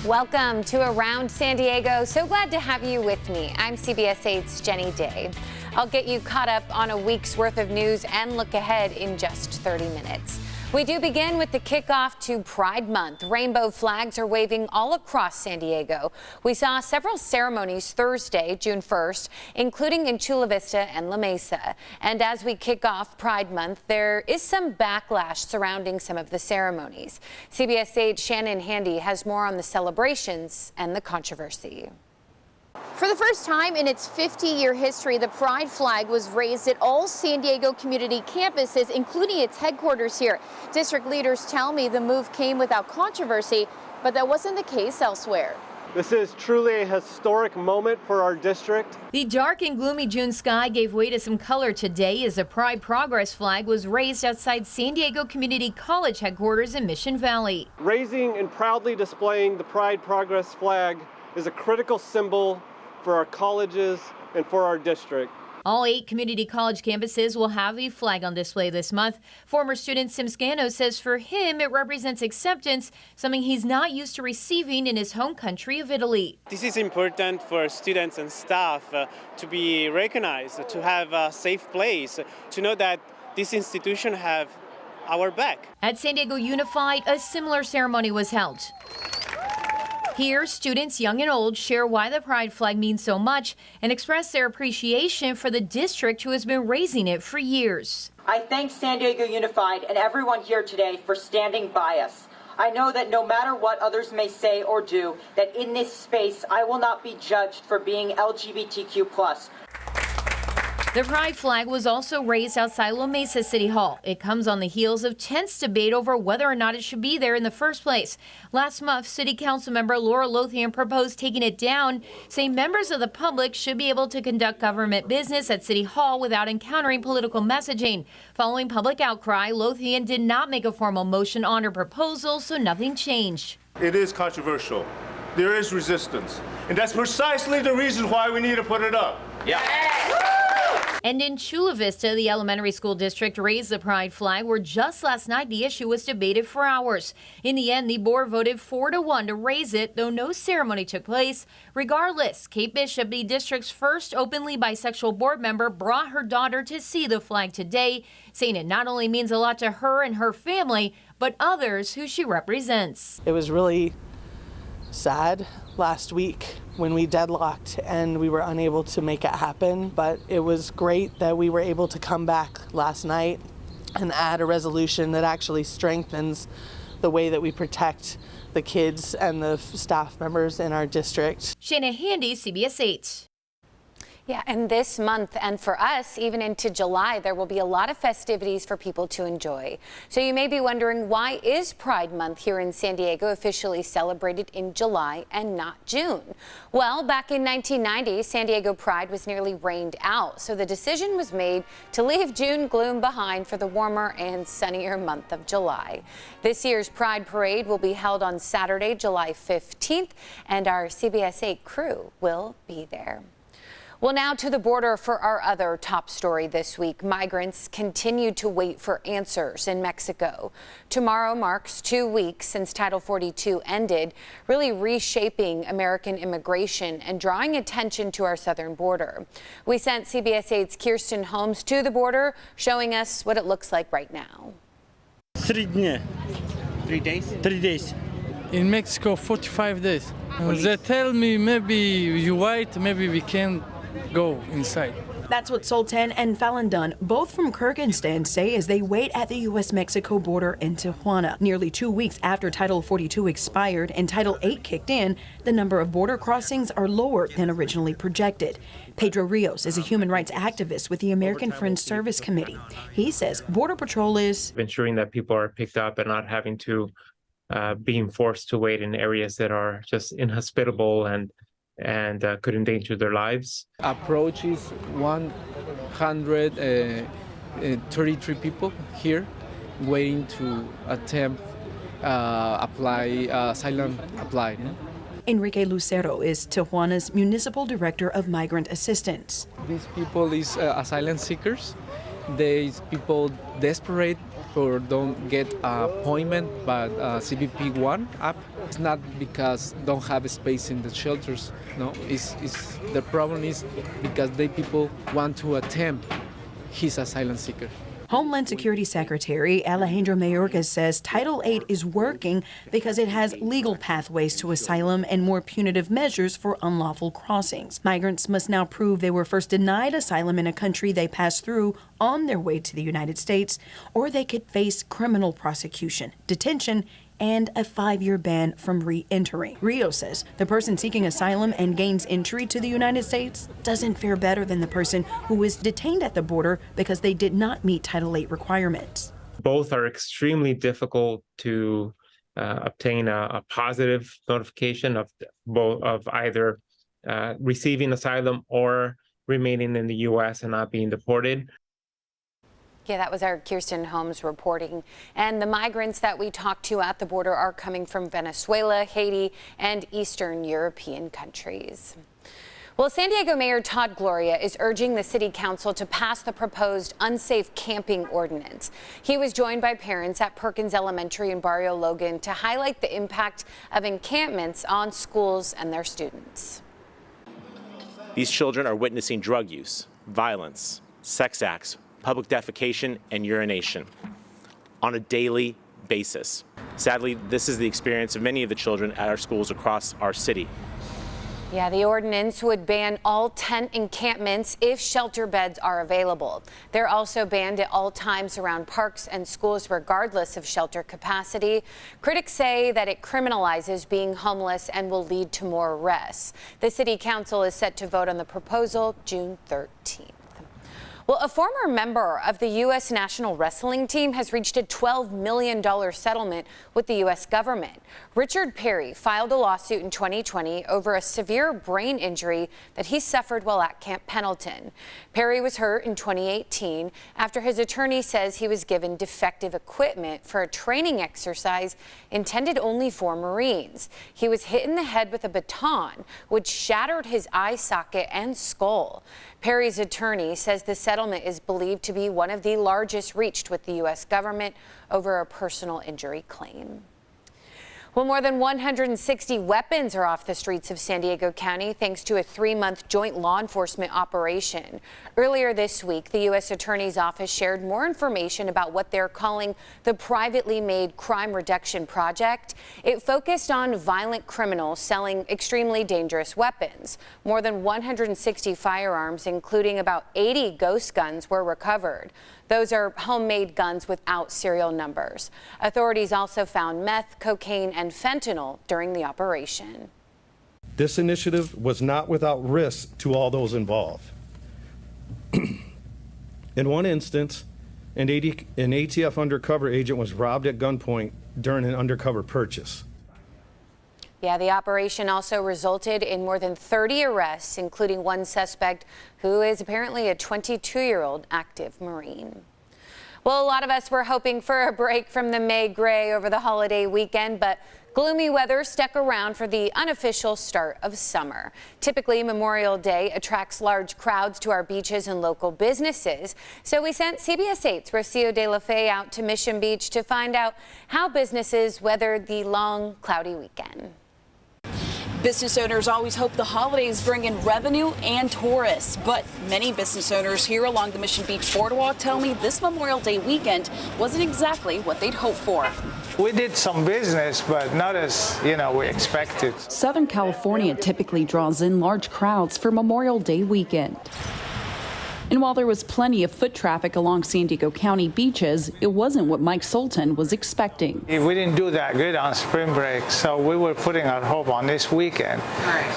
Welcome to Around San Diego. So glad to have you with me. I'm CBS 8's Jenny Day. I'll get you caught up on a week's worth of news and look ahead in just 30 minutes. We do begin with the kickoff to Pride Month. Rainbow flags are waving all across San Diego. We saw several ceremonies Thursday, June 1st, including in Chula Vista and La Mesa. And as we kick off Pride Month, there is some backlash surrounding some of the ceremonies. CBS 8's Shannon Handy has more on the celebrations and the controversy. For the first time in its 50-year history, the Pride flag was raised at all San Diego community campuses, including its headquarters here. District leaders tell me the move came without controversy, but that wasn't the case elsewhere. This is truly a historic moment for our district. The dark and gloomy June sky gave way to some color today as a Pride Progress flag was raised outside San Diego Community College headquarters in Mission Valley. Raising and proudly displaying the Pride Progress flag is a critical symbol for our colleges and for our district. All 8 community college campuses will have a flag on display this month. Former student Sim Scano says for him it represents acceptance, something he's not used to receiving in his home country of Italy. This is important for students and staff to be recognized, to have a safe place, to know that this institution have our back. At San Diego Unified, a similar ceremony was held. Here, students young and old share why the Pride flag means so much and express their appreciation for the district who has been raising it for years. I thank San Diego Unified and everyone here today for standing by us. I know that no matter what others may say or do, that in this space I will not be judged for being LGBTQ+. The Pride flag was also raised outside La Mesa City Hall. It comes on the heels of tense debate over whether or not it should be there in the first place. Last month, City Council member Laura Lothian proposed taking it down, saying members of the public should be able to conduct government business at City Hall without encountering political messaging. Following public outcry, Lothian did not make a formal motion on her proposal, so nothing changed. It is controversial. There is resistance. And that's precisely the reason why we need to put it up. Yeah. And in Chula Vista, the elementary school district raised the Pride flag, where just last night the issue was debated for hours. In the end, the board voted 4-1 to raise it, though no ceremony took place. Regardless, Kate Bishop, the district's first openly bisexual board member, brought her daughter to see the flag today, saying it not only means a lot to her and her family, but others who she represents. It was really sad last week when we deadlocked and we were unable to make it happen, but it was great that we were able to come back last night and add a resolution that actually strengthens the way that we protect the kids and the staff members in our district. Shannon Handy, CBS 8. Yeah, and this month and for us, even into July, there will be a lot of festivities for people to enjoy. So you may be wondering, why is Pride Month here in San Diego officially celebrated in July and not June? Well, back in 1990, San Diego Pride was nearly rained out. So the decision was made to leave June gloom behind for the warmer and sunnier month of July. This year's Pride Parade will be held on Saturday, July 15th, and our CBS 8 crew will be there. Well, now to the border for our other top story this week. Migrants continue to wait for answers in Mexico. Tomorrow marks 2 weeks since Title 42 ended, really reshaping American immigration and drawing attention to our southern border. We sent CBS 8's Kirsten Holmes to the border, showing us what it looks like right now. 3 days. 3 days? 3 days. In Mexico, 45 days. They tell me maybe you wait, maybe we can go inside. That's what Sultan and Falundun, both from Kyrgyzstan, say as they wait at the U.S.-Mexico border in Tijuana. Nearly 2 weeks after Title 42 expired and Title 8 kicked in, the number of border crossings are lower than originally projected. Pedro Rios is a human rights activist with the American Friends Service Committee. He says Border Patrol is ensuring that people are picked up and not having to being forced to wait in areas that are just inhospitable and could endanger their lives. Approach is 133 people here waiting to attempt asylum apply. Enrique Lucero is Tijuana's Municipal Director of Migrant Assistance. These people is asylum seekers, There's people desperate or don't get an appointment by CBP One app. It's not because don't have space in the shelters. No, it's the problem is because they people want to attempt his asylum seeker. Homeland Security Secretary Alejandro Mayorkas says Title VIII is working because it has legal pathways to asylum and more punitive measures for unlawful crossings. Migrants must now prove they were first denied asylum in a country they passed through on their way to the United States, or they could face criminal prosecution, detention, and a 5-year ban from re-entering. Rio says the person seeking asylum and gains entry to the United States doesn't fare better than the person who was detained at the border because they did not meet Title VIII requirements. Both are extremely difficult to obtain a positive notification of either receiving asylum or remaining in the U.S. and not being deported. Yeah, that was our Kirsten Holmes reporting. And the migrants that we talked to at the border are coming from Venezuela, Haiti, and Eastern European countries. Well, San Diego Mayor Todd Gloria is urging the city council to pass the proposed unsafe camping ordinance. He was joined by parents at Perkins Elementary in Barrio Logan to highlight the impact of encampments on schools and their students. These children are witnessing drug use, violence, sex acts, public defecation, and urination on a daily basis. Sadly, this is the experience of many of the children at our schools across our city. Yeah, the ordinance would ban all tent encampments if shelter beds are available. They're also banned at all times around parks and schools regardless of shelter capacity. Critics say that it criminalizes being homeless and will lead to more arrests. The city council is set to vote on the proposal June 13th. Well, a former member of the U.S. national wrestling team has reached a $12 million settlement with the U.S. government. Richard Perry filed a lawsuit in 2020 over a severe brain injury that he suffered while at Camp Pendleton. Perry was hurt in 2018 after his attorney says he was given defective equipment for a training exercise intended only for Marines. He was hit in the head with a baton, which shattered his eye socket and skull. Perry's attorney says the settlement is believed to be one of the largest reached with the U.S. government over a personal injury claim. Well, more than 160 weapons are off the streets of San Diego County thanks to a 3-month joint law enforcement operation. Earlier this week, the U.S. Attorney's Office shared more information about what they're calling the privately made crime reduction project. It focused on violent criminals selling extremely dangerous weapons. More than 160 firearms, including about 80 ghost guns, were recovered. Those are homemade guns without serial numbers. Authorities also found meth, cocaine, and fentanyl during the operation. This initiative was not without risk to all those involved. In one instance, an ATF undercover agent was robbed at gunpoint during an undercover purchase. Yeah, the operation also resulted in more than 30 arrests, including one suspect who is apparently a 22-year-old active Marine. Well, a lot of us were hoping for a break from the May gray over the holiday weekend, but gloomy weather stuck around for the unofficial start of summer. Typically, Memorial Day attracts large crowds to our beaches and local businesses. So we sent CBS 8's Rocio de la Fe out to Mission Beach to find out how businesses weathered the long, cloudy weekend. Business owners always hope the holidays bring in revenue and tourists, but many business owners here along the Mission Beach Boardwalk tell me this Memorial Day weekend wasn't exactly what they'd hoped for. We did some business, but not as, we expected. Southern California typically draws in large crowds for Memorial Day weekend. And while there was plenty of foot traffic along San Diego County beaches, it wasn't what Mike Sultan was expecting. We didn't do that good on spring break, so we were putting our hope on this weekend.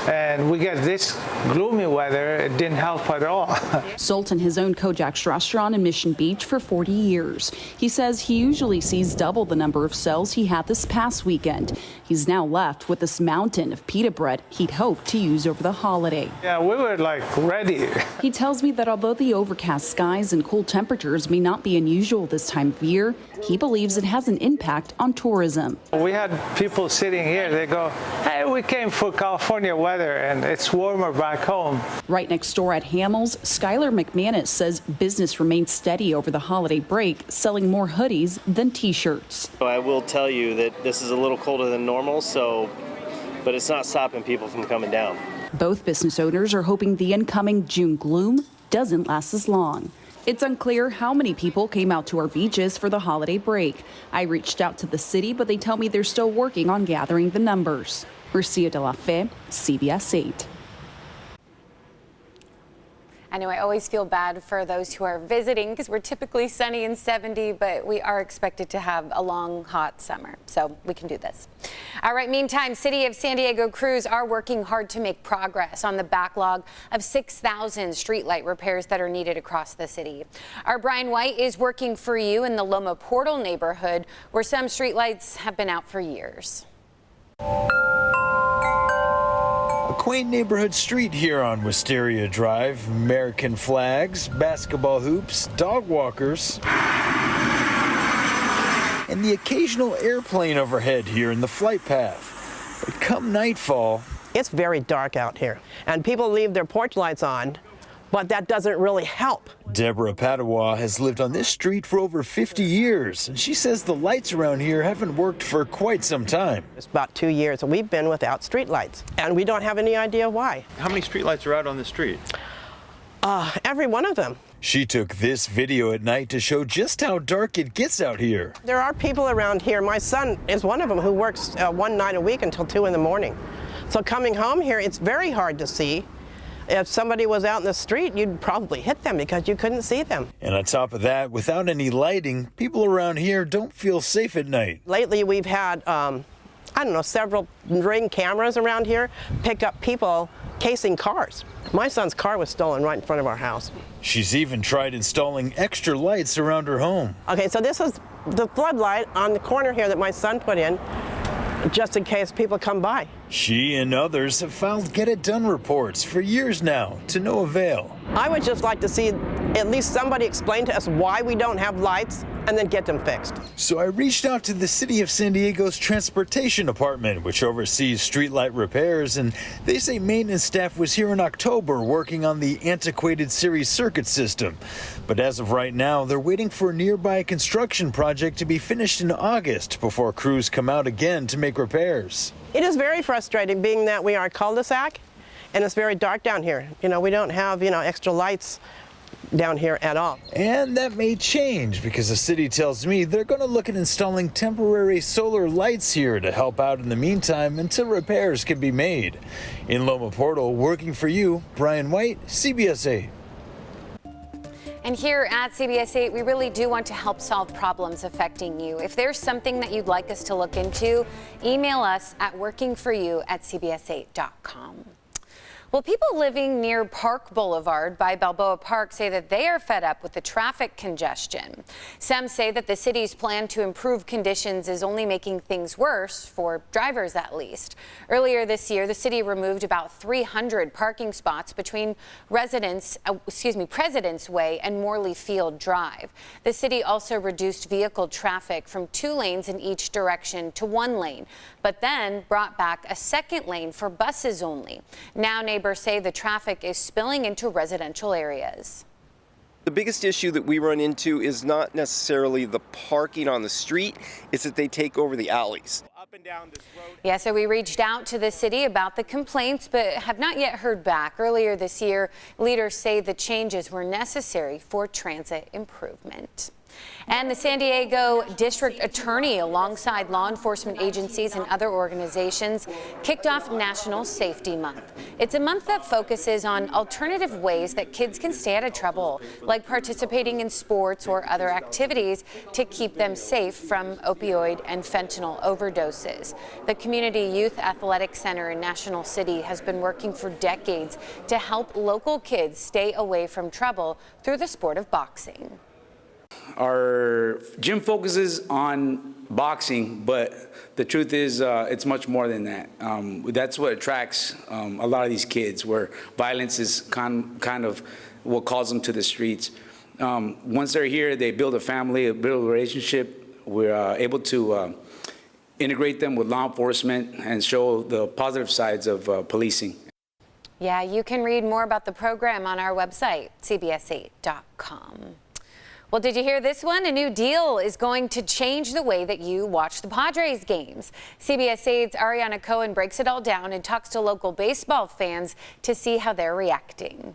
And we get this gloomy weather, it didn't help at all. Sultan has owned Kojak's restaurant in Mission Beach for 40 years. He says he usually sees double the number of sales he had this past weekend. He's now left with this mountain of pita bread he'd hoped to use over the holiday. Yeah, we were ready. He tells me that although the overcast skies and cool temperatures may not be unusual this time of year, he believes it has an impact on tourism. We had people sitting here, they go, hey, we came for California weather, and it's warmer back home. Right next door at Hamels, Skylar McManus says business remained steady over the holiday break, selling more hoodies than T-shirts. I will tell you that this is a little colder than normal, but it's not stopping people from coming down. Both business owners are hoping the incoming June gloom doesn't last as long. It's unclear how many people came out to our beaches for the holiday break. I reached out to the city, but they tell me they're still working on gathering the numbers. Lucia de la Fe, CBS 8. I know I always feel bad for those who are visiting because we're typically sunny and 70, but we are expected to have a long, hot summer, so we can do this. All right, meantime, City of San Diego crews are working hard to make progress on the backlog of 6,000 streetlight repairs that are needed across the city. Our Brian White is working for you in the Loma Portal neighborhood, where some streetlights have been out for years. A quaint neighborhood street here on Wisteria Drive. American flags, basketball hoops, dog walkers, and the occasional airplane overhead here in the flight path. But come nightfall, it's very dark out here, and people leave their porch lights on, but that doesn't really help. Deborah Padua has lived on this street for over 50 years, and she says the lights around here haven't worked for quite some time. It's about 2 years, and we've been without street lights, and we don't have any idea why. How many street lights are out on the street? Every one of them. She took this video at night to show just how dark it gets out here. There are people around here. My son is one of them who works one night a week until 2 in the morning. So coming home here, it's very hard to see. If somebody was out in the street, you'd probably hit them because you couldn't see them. And on top of that, without any lighting, people around here don't feel safe at night. Lately, we've had, several Ring cameras around here pick up people casing cars. My son's car was stolen right in front of our house. She's even tried installing extra lights around her home. Okay, so this is the floodlight on the corner here that my son put in, just in case people come by. She and others have filed get-it-done reports for years now, to no avail. I would just like to see at least somebody explain to us why we don't have lights and then get them fixed. So I reached out to the City of San Diego's Transportation Department, which oversees streetlight repairs, and they say maintenance staff was here in October working on the antiquated series circuit system. But as of right now, they're waiting for a nearby construction project to be finished in August before crews come out again to make repairs. It is very frustrating being that we are a cul-de-sac and it's very dark down here. We don't have, extra lights down here at all. And that may change because the city tells me they're going to look at installing temporary solar lights here to help out in the meantime until repairs can be made. In Loma Portal, working for you, Brian White, CBS 8. And here at CBS 8, we really do want to help solve problems affecting you. If there's something that you'd like us to look into, email us at workingforyou@cbs8.com. Well, people living near Park Boulevard by Balboa Park say that they are fed up with the traffic congestion. Some say that the city's plan to improve conditions is only making things worse, for drivers at least. Earlier this year, the city removed about 300 parking spots between President's Way and Morley Field Drive. The city also reduced vehicle traffic from 2 lanes in each direction to 1 lane, but then brought back a 2nd lane for buses only. Now neighbors say the traffic is spilling into residential areas. The biggest issue that we run into is not necessarily the parking on the street, it's that they take over the alleys. Yeah, so we reached out to the city about the complaints, but have not yet heard back. Earlier this year, leaders say the changes were necessary for transit improvement. And the San Diego District Attorney, alongside law enforcement agencies and other organizations, kicked off National Safety Month. It's a month that focuses on alternative ways that kids can stay out of trouble, like participating in sports or other activities to keep them safe from opioid and fentanyl overdoses. The Community Youth Athletic Center in National City has been working for decades to help local kids stay away from trouble through the sport of boxing. Our gym focuses on boxing, but the truth is it's much more than that. That's what attracts a lot of these kids, where violence is kind of what calls them to the streets. Once they're here, they build a family, build a relationship. We're able to integrate them with law enforcement and show the positive sides of policing. Yeah, you can read more about the program on our website, cbs8.com. Well, did you hear this one? A new deal is going to change the way that you watch the Padres games. CBS 8's Ariana Cohen breaks it all down and talks to local baseball fans to see how they're reacting.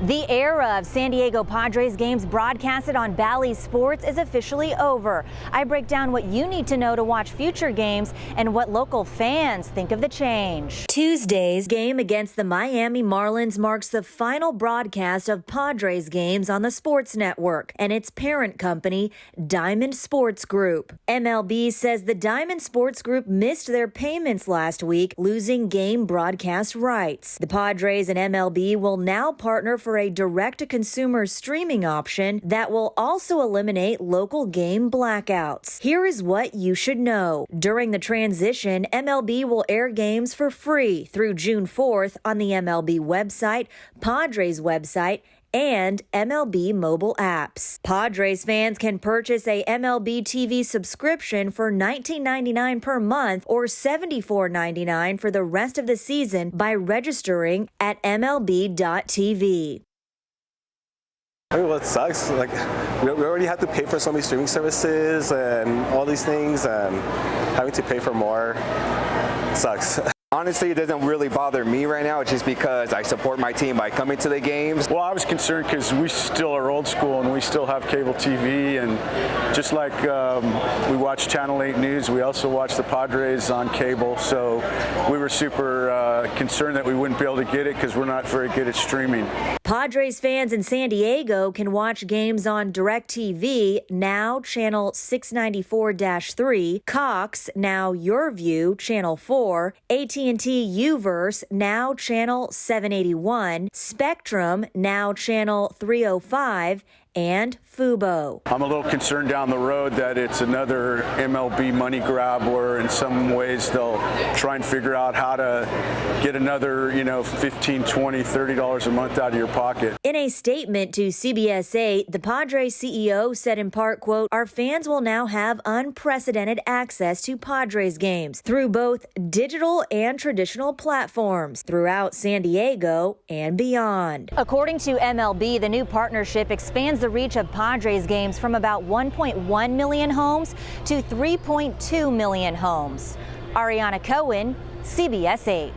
The era of San Diego Padres games broadcasted on Bally Sports is officially over. I break down what you need to know to watch future games and what local fans think of the change. Tuesday's game against the Miami Marlins marks the final broadcast of Padres games on the Sports Network and its parent company, Diamond Sports Group. MLB says the Diamond Sports Group missed their payments last week, losing game broadcast rights. The Padres and MLB will now partner for a direct-to-consumer streaming option that will also eliminate local game blackouts. Here is what you should know. During the transition, MLB will air games for free through June 4th on the MLB website, Padres website, and MLB mobile apps. Padres fans can purchase a MLB TV subscription for $19.99 per month or $74.99 for the rest of the season by registering at MLB.tv. I mean, well, it sucks. Like, we already have to pay for so many streaming services and all these things, and having to pay for more sucks. Honestly, it doesn't really bother me right now. It's just because I support my team by coming to the games. Well, I was concerned because we still are old school and we still have cable TV, and just like we watch Channel 8 News, we also watch the Padres on cable. So we were super concerned that we wouldn't be able to get it because we're not very good at streaming. Padres fans in San Diego can watch games on DirecTV, now channel 694-3, Cox, now YourView, channel 4, AT&T UVerse, now channel 781, Spectrum, now channel 305, and Fubo. I'm a little concerned down the road that it's another MLB money grab where in some ways they'll try and figure out how to get another, $15, $20, $30 a month out of your pocket. In a statement to CBS 8, the Padres CEO said in part, quote, "Our fans will now have unprecedented access to Padres games through both digital and traditional platforms throughout San Diego and beyond." According to MLB, the new partnership expands the reach of Padres games from about 1.1 million homes to 3.2 million homes. Ariana Cohen, CBS 8.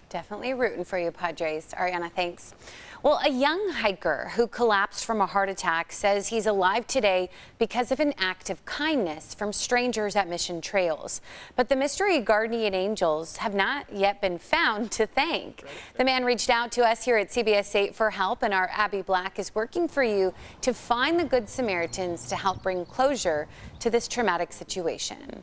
Definitely rooting for you, Padres. Ariana, thanks. Well, a young hiker who collapsed from a heart attack says he's alive today because of an act of kindness from strangers at Mission Trails. But the mystery guardian angels have not yet been found to thank. The man reached out to us here at CBS 8 for help, and our Abby Black is working for you to find the Good Samaritans to help bring closure to this traumatic situation.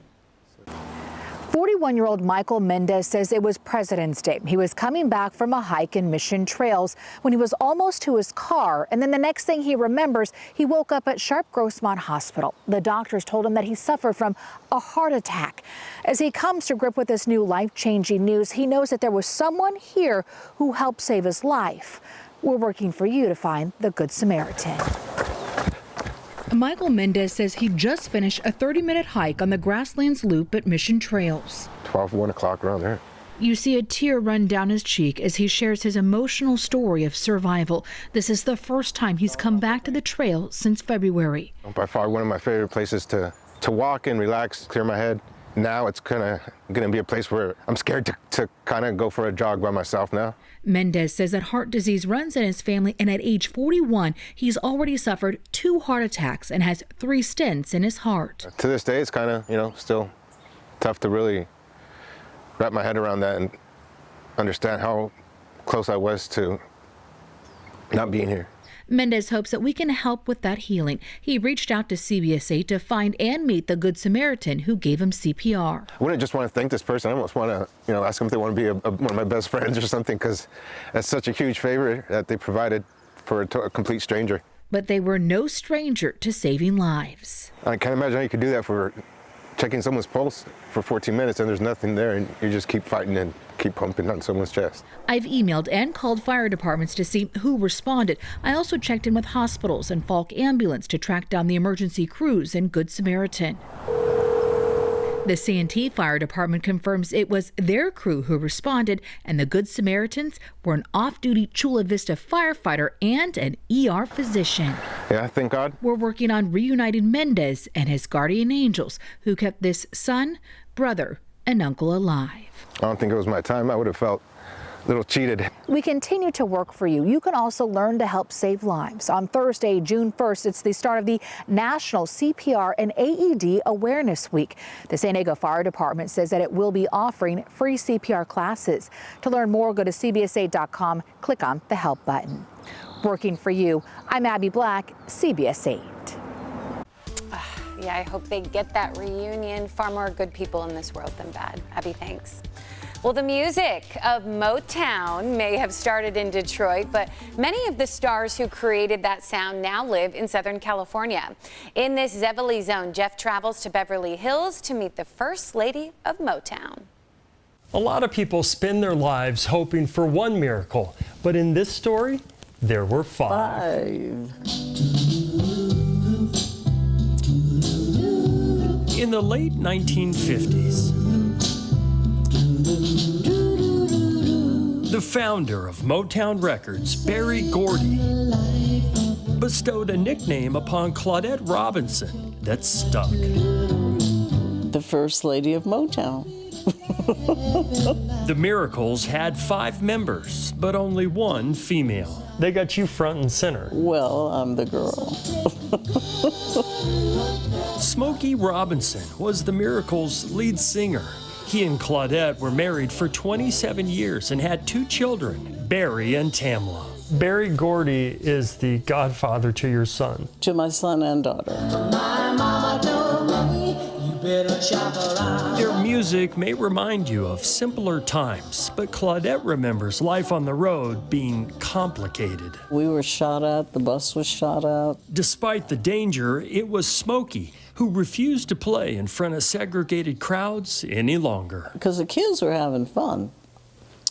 41-year-old Michael Mendez says it was President's Day. He was coming back from a hike in Mission Trails when he was almost to his car, and then the next thing he remembers, he woke up at Sharp Grossmont Hospital. The doctors told him that he suffered from a heart attack. As he comes to grip with this new life-changing news, he knows that there was someone here who helped save his life. We're working for you to find the Good Samaritan. Michael Mendez says he just finished a 30-minute hike on the Grasslands Loop at Mission Trails. 1 o'clock around there. You see a tear run down his cheek as he shares his emotional story of survival. This is the first time he's come back to the trail since February. By far one of my favorite places to walk and relax, clear my head. Now it's kind of going to be a place where I'm scared to kind of go for a jog by myself now. Mendez says that heart disease runs in his family, and at age 41, he's already suffered 2 heart attacks and has 3 stents in his heart. To this day, it's kind of, still tough to really wrap my head around that and understand how close I was to not being here. Mendez hopes that we can help with that healing. He reached out to CBS 8 to find and meet the Good Samaritan who gave him CPR. I wouldn't just want to thank this person. I almost want to, ask them if they want to be one of my best friends or something, because that's such a huge favor that they provided for a complete stranger. But they were no stranger to saving lives. I can't imagine how you could do that for checking someone's pulse for 14 minutes and there's nothing there, and you just keep fighting and keep pumping on someone's chest. I've emailed and called fire departments to see who responded. I also checked in with hospitals and Falk Ambulance to track down the emergency crews and Good Samaritan. The Santee Fire Department confirms it was their crew who responded, and the Good Samaritans were an off-duty Chula Vista firefighter and an ER physician. Yeah, thank God. We're working on reuniting Mendez and his guardian angels who kept this son, brother, and uncle alive. I don't think it was my time. I would have felt a little cheated. We continue to work for you. You can also learn to help save lives. On Thursday, June 1st, it's the start of the National CPR and AED Awareness Week. The San Diego Fire Department says that it will be offering free CPR classes. To learn more, go to CBS8.com, click on the Help button. Working for you, I'm Abby Black, CBS 8. Yeah, I hope they get that reunion. Far more good people in this world than bad. Abby, thanks. Well, the music of Motown may have started in Detroit, but many of the stars who created that sound now live in Southern California. In this Zevely Zone, Jeff travels to Beverly Hills to meet the First Lady of Motown. A lot of people spend their lives hoping for one miracle, but in this story, there were five. In the late 1950s, the founder of Motown Records, Berry Gordy, bestowed a nickname upon Claudette Robinson that stuck. The First Lady of Motown. The Miracles had 5 members, but only 1 female. They got you front and center. Well, I'm the girl. Smokey Robinson was the Miracles' lead singer. He and Claudette were married for 27 years and had 2 children, Barry and Tamla. Berry Gordy is the godfather to your son. To my son and daughter. My mama told me you better shop around. Their music may remind you of simpler times, but Claudette remembers life on the road being complicated. We were shot at, the bus was shot at. Despite the danger, it was Smokey who refused to play in front of segregated crowds any longer. Because the kids were having fun.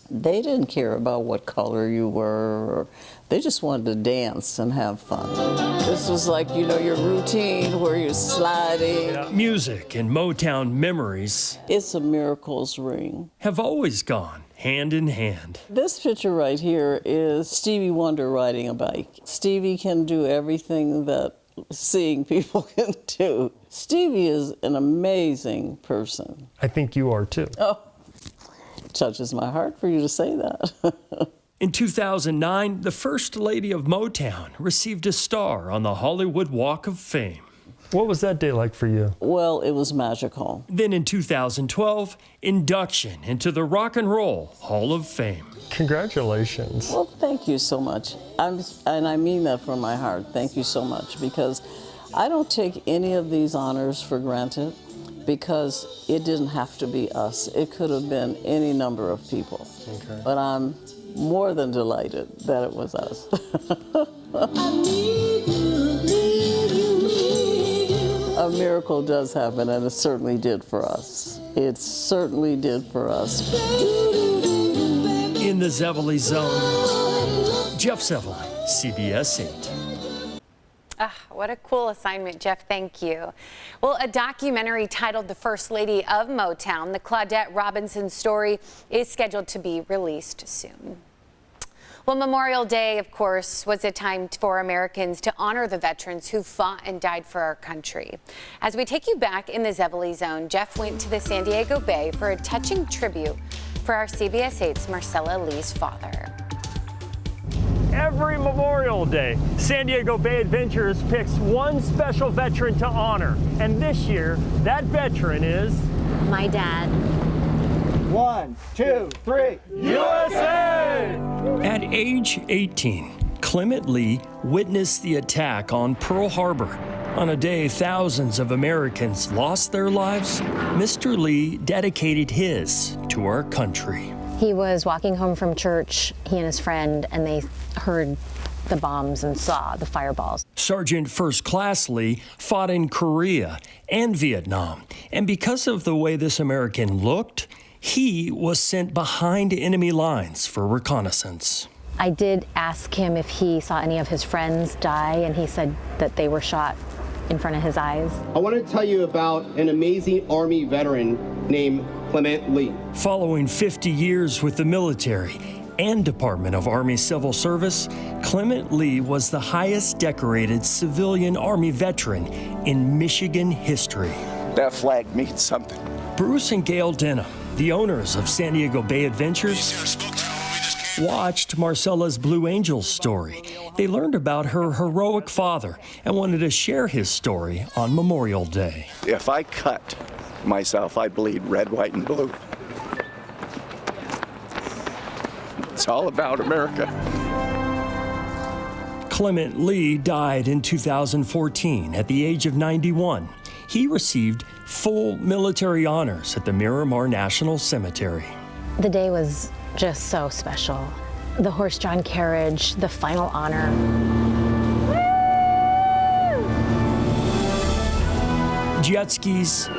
They didn't care about what color you were. They just wanted to dance and have fun. This was like, you know, your routine where you're sliding. Music and Motown memories. It's a Miracles ring. Have always gone hand in hand. This picture right here is Stevie Wonder riding a bike. Stevie can do everything that seeing people can do. Stevie is an amazing person. I think you are too. Oh, touches my heart for you to say that. In 2009, the First Lady of Motown received a star on the Hollywood Walk of Fame. What was that day like for you? Well, it was magical. Then in 2012, induction into the Rock and Roll Hall of Fame. Congratulations. Well, thank you so much. And I mean that from my heart. Thank you so much, because I don't take any of these honors for granted, because it didn't have to be us. It could have been any number of people. Okay. But I'm more than delighted that it was us. A miracle does happen, and it certainly did for us. It certainly did for us. In the Zevely Zone, Jeff Zevely, CBS 8. What a cool assignment, Jeff. Thank you. Well, a documentary titled The First Lady of Motown, the Claudette Robinson story, is scheduled to be released soon. Well, Memorial Day, of course, was a time for Americans to honor the veterans who fought and died for our country. As we take you back in the Zevely Zone, Jeff went to the San Diego Bay for a touching tribute for our CBS 8's Marcella Lee's father. Every Memorial Day, San Diego Bay Adventures picks one special veteran to honor. And this year, that veteran is... my dad. 1, 2, 3, USA! At age 18, Clement Lee witnessed the attack on Pearl Harbor. On a day thousands of Americans lost their lives, Mr. Lee dedicated his to our country. He was walking home from church, he and his friend, and they heard the bombs and saw the fireballs. Sergeant First Class Lee fought in Korea and Vietnam, and because of the way this American looked, he was sent behind enemy lines for reconnaissance. I did ask him if he saw any of his friends die, and he said that they were shot in front of his eyes. I want to tell you about an amazing Army veteran named Clement Lee. Following 50 years with the military and Department of Army Civil Service, Clement Lee was the highest decorated civilian Army veteran in Michigan history. That flag means something. Bruce and Gail Denham, the owners of San Diego Bay Adventures, watched Marcella's Blue Angels story. They learned about her heroic father and wanted to share his story on Memorial Day. If I cut myself, I bleed red, white, and blue. It's all about America. Clement Lee died in 2014 at the age of 91. He received full military honors at the Miramar National Cemetery. The day was just so special. The horse-drawn carriage, the final honor. Jet skis,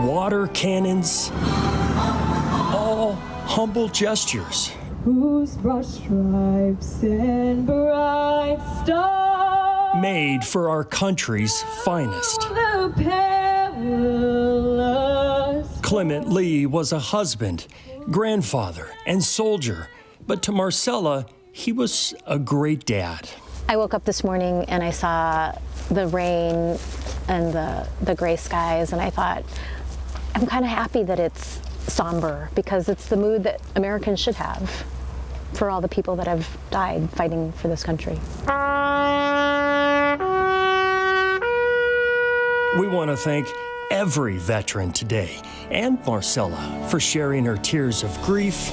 water cannons, all humble gestures. Whose broad stripes and bright stars made for our country's finest. the perilous. Clement Lee was a husband, grandfather, and soldier, but to Marcella, he was a great dad. I woke up this morning and I saw the rain and the gray skies, and I thought, I'm kind of happy that it's somber, because it's the mood that Americans should have for all the people that have died fighting for this country. We want to thank every veteran today and Marcella for sharing her tears of grief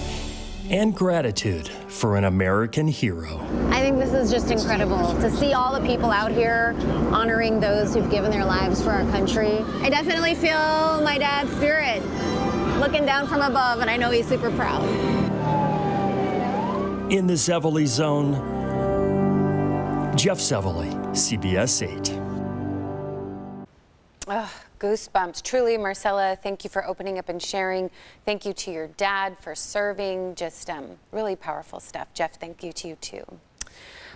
and gratitude for an American hero. I think this is just incredible to see all the people out here honoring those who've given their lives for our country. I definitely feel my dad's spirit looking down from above, and I know he's super proud. In the Zevely Zone, Jeff Zevely, CBS 8. Oh, goosebumps. Truly, Marcella, thank you for opening up and sharing. Thank you to your dad for serving. Just really powerful stuff. Jeff, thank you to you too.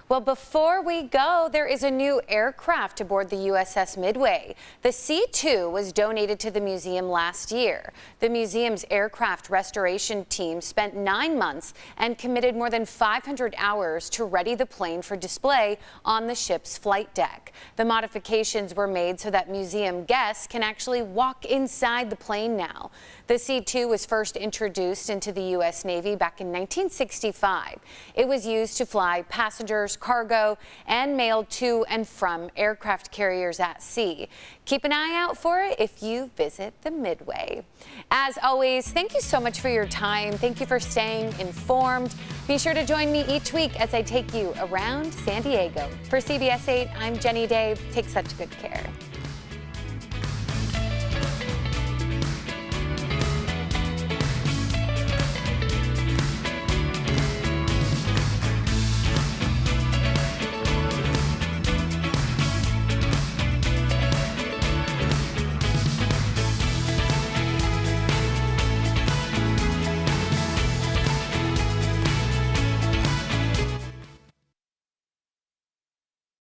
Well, before we go, there is a new aircraft aboard the USS Midway. The C-2 was donated to the museum last year. The museum's aircraft restoration team spent 9 months and committed more than 500 hours to ready the plane for display on the ship's flight deck. The modifications were made so that museum guests can actually walk inside the plane now. The C-2 was first introduced into the U.S. Navy back in 1965. It was used to fly passengers, cargo, and mail to and from aircraft carriers at sea. Keep an eye out for it if you visit the Midway. As always, thank you so much for your time. Thank you for staying informed. Be sure to join me each week as I take you around San Diego. For CBS 8, I'm Jenny Day. Take such good care.